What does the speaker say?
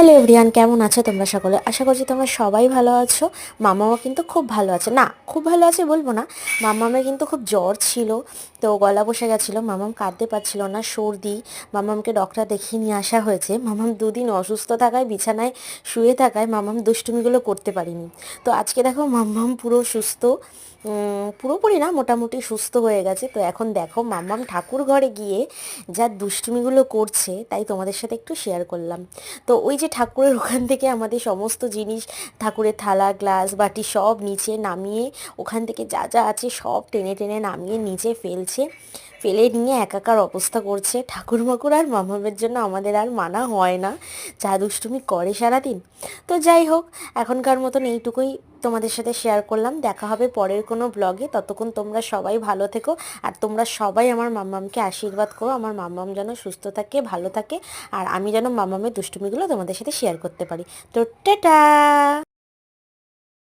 Hello everyone, কেমন আছো তোমরা সকলে? আশা করছি তোমরা সবাই ভালো আছো। মামাও কিন্তু খুব ভালো আছে, না খুব ভালো আছে বলবো না, মামামের কিন্তু খুব জ্বর ছিল, তো গলা বসে গেছিলো, মামাম কাঁদতে পারছিল না, সর্দি। মামামকে ডক্টর দেখিয়ে নিয়ে আসা হয়েছে। মামাম দুদিন অসুস্থ থাকায়, বিছানায় শুয়ে থাকায় মামাম দুষ্টুমিগুলো করতে পারিনি। তো আজকে দেখো মাম্মাম পুরো সুস্থ, পুরোপুরি না মোটামুটি সুস্থ হয়ে গেছে। তো এখন দেখো মাম্মাম ঠাকুর ঘরে গিয়ে যা দুষ্টুমিগুলো করছে, তাই তোমাদের সাথে একটু শেয়ার করলাম। তো ওই যে ঠাকুরের ওখান থেকে আমাদের সমস্ত জিনিস, ঠাকুরের থালা গ্লাস বাটি সব নিচে নামিয়ে, ওখান থেকে যা যা আছে সব টেনে টেনে নামিয়ে নিচে ফেলছে, ফেলে নিয়ে একাকার অবস্থা করছে। ঠাকুর মাকুর আর মামামের জন্য আমাদের আর মানা হয় না, যা দুষ্টুমি করে সারাদিন। তো যাই হোক, এখনকার মতন এইটুকুই তোমাদের সাথে শেয়ার করলাম। দেখা হবে পরের কোনো ব্লগে। ততক্ষণ তোমরা সবাই ভালো থেকো, আর তোমরা সবাই আমার মাম্মামকে আশীর্বাদ করো, আমার মাম্মাম যেন সুস্থ থাকে, ভালো থাকে, আর আমি যেন মামামের দুষ্টুমিগুলো তোমাদের সাথে শেয়ার করতে পারি। তো টাটা।